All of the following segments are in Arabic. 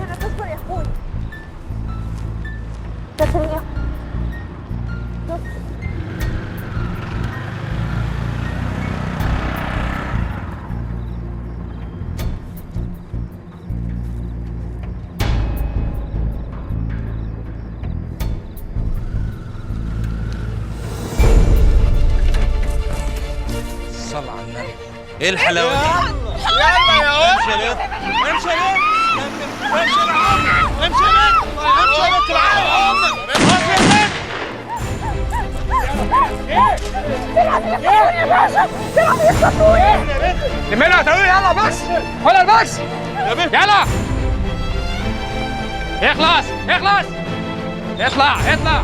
انا تصبر يا اخوي. تصبر. صل على النبي. ايه الحلاوه دي؟ يلا يا ولد امشي يا بنت، امشي يا بنت، امشي يا عم، امشي يا بنت، امشي يا بنت نملها تقول يلا بس ولا بس يا بنت. يلا اخلص اخلص اطلع اطلع.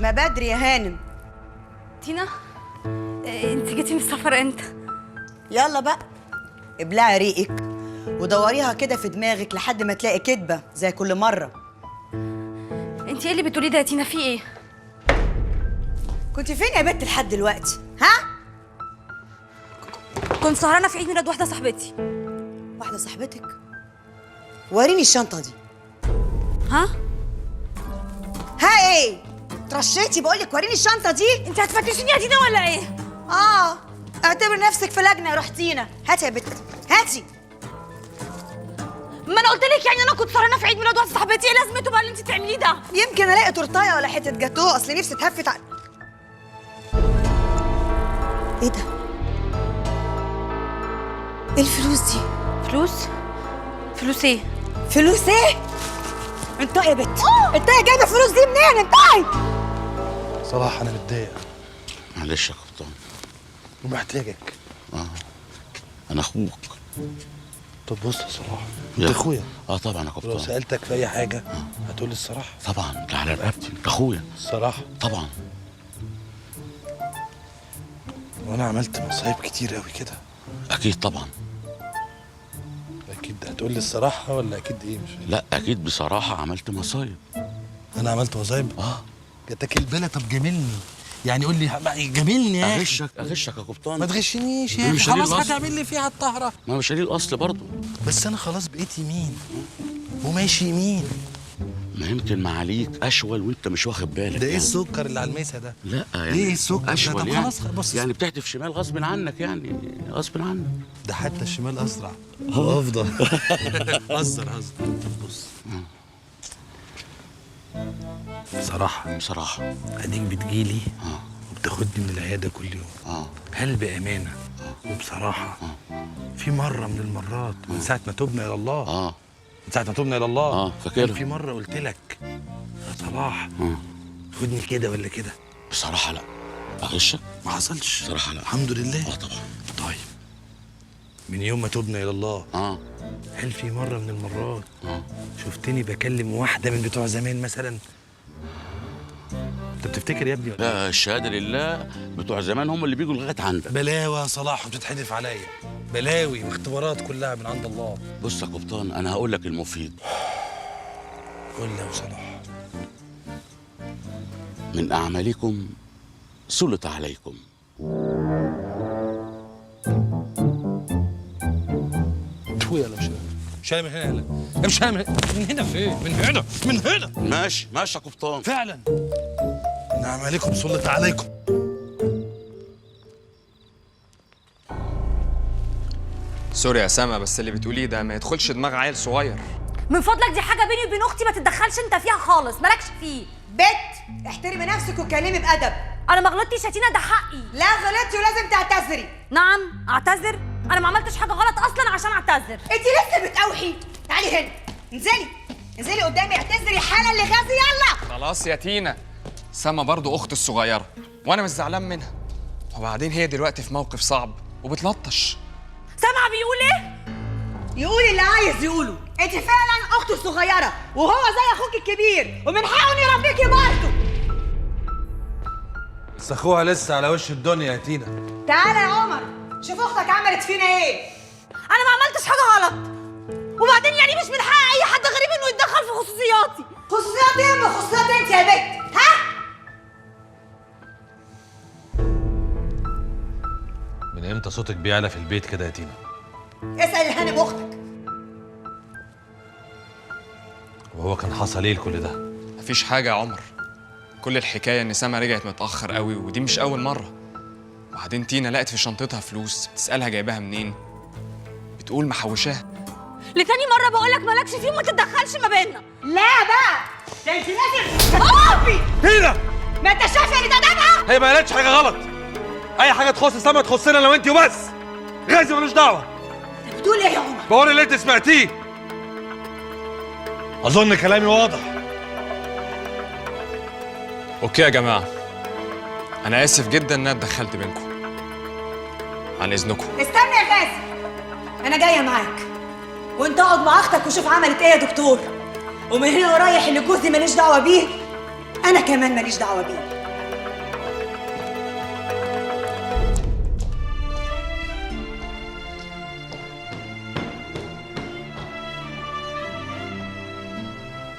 ما بدري يا هانم. تينا، انت جيتي من السفر امتى؟ يلا بقى ابلعي ريقك ودوريها كده في دماغك لحد ما تلاقي كدبة زي كل مرة. انت ايه اللي بتقوليه ده يا تينا؟ في ايه؟ كنت فين يا بنت لحد دلوقتي؟ ها؟ كنت سهرانه في عيد ميلاد واحده صاحبتي. واحدة صاحبتك؟ وريني الشنطة دي. ها؟ ها ايه؟ ترشيتي بقولك وريني الشنطة دي؟ انت هتفتشيني يا تينا ولا ايه؟ اعتبر نفسك في لجنة يا رحتينا. هاتي يا بنت هاتي. ما انا قلت لك يعني انا كنت سهرانه في عيد ميلاد واحده صاحبتي، ايه لازمته بقى اللي انت بتعمليه ده؟ يمكن الاقي تورتايه ولا حتة جاتوه، اصل نفسي اتهفت ايه ده؟ ايه الفلوس دي؟ فلوس؟ فلوس ايه؟ فلوس ايه؟ انتي يا بنت، انتي جايبه فلوس دي منين انتي؟ صراحة أنا متضايق معلش يا قبطان. ومحتاجك. أنا أخوك. طب بص يا صلاح، يا أنت أخويا. طبعا يا لو قبطان. سألتك في أي حاجة هتقولي الصراحة. طبعا ده على رقبتي، أنت أخويا. الصراحة. طبعا. وأنا عملت مصايب كتير أوي كده. أكيد طبعا. أكيد هتقولي الصراحة ولا أكيد إيه؟ مش فاهم. لا أكيد بصراحة عملت مصايب. أنا عملت مصايب؟ جاتك البلا. طب جاملني، يعني قول لي جاملني يا أخي. أغشك يا قبطان. ما تغشنيش يا مش أخي، دليل خلاص الأصل. هتعمل لي فيها الطهرة. ما مش دليل الأصل برضه. بس أنا خلاص بقيت يمين وماشي يمين. ما يمكن معاليك أشول وأنت مش واخد بالك. ده إيه يعني. السكر اللي على الميسة ده؟ لا يعني إيه السكر ده؟ أشول طب يعني. خلاص بص. يعني بتحدف شمال غصب عنك، يعني غصب عنك. ده حتى الشمال أسرع وأفضل. هزر. بص بصراحة أديك بتجيلي وبتاخدني من العيادة كل يوم. هل بأمانة وبصراحة في مرة من المرات من ساعة ما تبنا إلى الله من ساعة ما تبنا إلى الله فاكرها. في مرة قلت لك يا صلاح خدني كده ولا كده؟ بصراحة لا. أغشك؟ ما حصلش بصراحة لا. الحمد لله. طبعا. طيب من يوم ما تبنا إلى الله هل في مرة من المرات شفتني بكلم واحدة من بتوع زمان مثلا؟ انت بتفتكر يا ابني ولا؟ لا الشهادة لله بتوع زمان هم اللي بيجوا لغاية عندك. بلاوي يا صلاح وبتتحدف عليا. بلاوي واختبارات كلها من عند الله. بص يا قبطان أنا هقول لك المفيد. قول لي يا صلاح. من أعمالكم سلط عليكم. شوية لو شاي من هنا يلا. امشي من هنا فين؟ من هنا. ماشي يا قبطان. فعلا. من أعمالكم سلط عليكم. سوري يا سما، بس اللي بتقوليه ده ما يدخلش دماغ عيل صغير. من فضلك دي حاجه بيني وبين اختي، ما تتدخلش انت فيها خالص، مالكش فيه. بت احترمي نفسك وكلمي بأدب. انا ما غلطتش يا تينا، ده حقي. لا غلطتي ولازم تعتذري. نعم اعتذر؟ انا ما عملتش حاجه غلط اصلا عشان اعتذر. انت لسه بتقاوحي. تعالي هنا، انزلي انزلي قدامي، اعتذري حالا لغازي. يلا خلاص يا تينا، سما برضو اختي الصغيره وانا مش زعلان منها، وبعدين هي دلوقتي في موقف صعب وبتلطش. سامع بيقول ايه؟ يقول اللي عايز يقوله. انت فعلا اخته الصغيره وهو زي اخوك الكبير، ومن حقه انه يربيكي برضه. بس اخوها لسه على وش الدنيا يا تينا. تعالى يا عمر، شوف اختك عملت فينا ايه. انا ما عملتش حاجه غلط، وبعدين يعني مش من حق اي حد غريب انه يتدخل في خصوصياتي. خصوصيات ايه وخصوصيات انت يا بنت؟ ها؟ من امتى صوتك بيعلى في البيت كده يا تينا؟ اسال الهانم اختك. وهو كان حصل ايه لكل ده؟ مفيش حاجه يا عمر، كل الحكايه ان سما رجعت متاخر قوي، ودي مش اول مره. وبعدين تينا لقت في شنطتها فلوس، بتسالها جايباها منين، بتقول محوشاها. لتاني مره بقول لك مالكش فيه وما تتدخلش ما بيننا. لا بقى، ده انت لازم تقفي. تينا ما انت شايفه ان ده دمها؟ هي ما قالتش حاجه غلط. اي حاجه تخص سما تخصنا انا وانت وبس. غازي ملوش دعوه. انت بتقول ايه يا عمر؟ بقول اللي انت سمعتيه. اظن كلامي واضح. اوكي يا جماعه، انا اسف جدا ان انا اتدخلت بينكم، عن اذنكم. استنى يا غازي، انا جايه معاك، وانت اقعد مع اختك وشوف عملت ايه يا دكتور. ومن هنا ورايح اللي جوزي ماليش دعوه بيه، انا كمان ماليش دعوه بيه.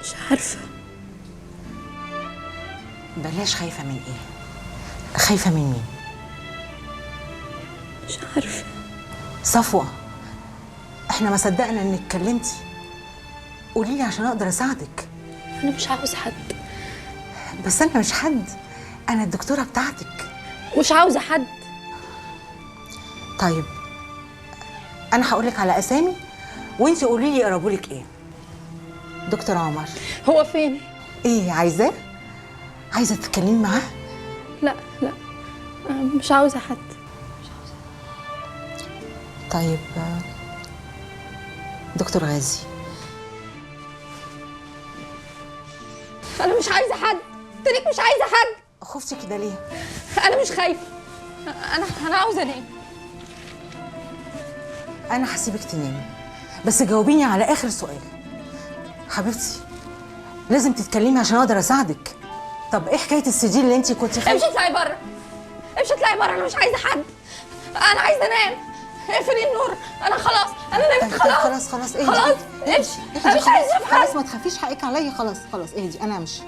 مش عارفه. بلاش خايفة من ايه؟ خايفة من مين؟ مش عارفه. صفوة، احنا ما صدقنا انك اتكلمتي. قولي لي عشان اقدر اساعدك. انا مش عاوزه حد. بس انا مش حد، انا الدكتورة بتاعتك. مش عاوزه حد. طيب انا هقولك على اسامي وانتي قولي لي يقربولك ايه. دكتور عمر. هو فين؟ ايه عايزاه؟ عايزة تتكلمي معاه؟ لا لا، مش عاوزه حد. طيب دكتور غازي. انا مش عايزه حد، تريك مش عايزه حد. خفتي كده ليه؟ انا مش خايفه، انا عاوزه انام. انا هسيبك تنامي، بس جاوبيني على اخر سؤال. حبيبتي لازم تتكلمي عشان اقدر اساعدك. طب ايه حكايه السي دي اللي انت كنت امشي اطلعي بره، امشي اطلعي بره، انا مش عايزه حد، انا عايزه انام. اقفلي النور، انا خلاص، انا نمت خلاص. خلاص اهدي. خلاص امشي، انا مش عايزه اشوف حد. خلاص ما تخافيش، حقك عليا. خلاص اهدي، انا امشي.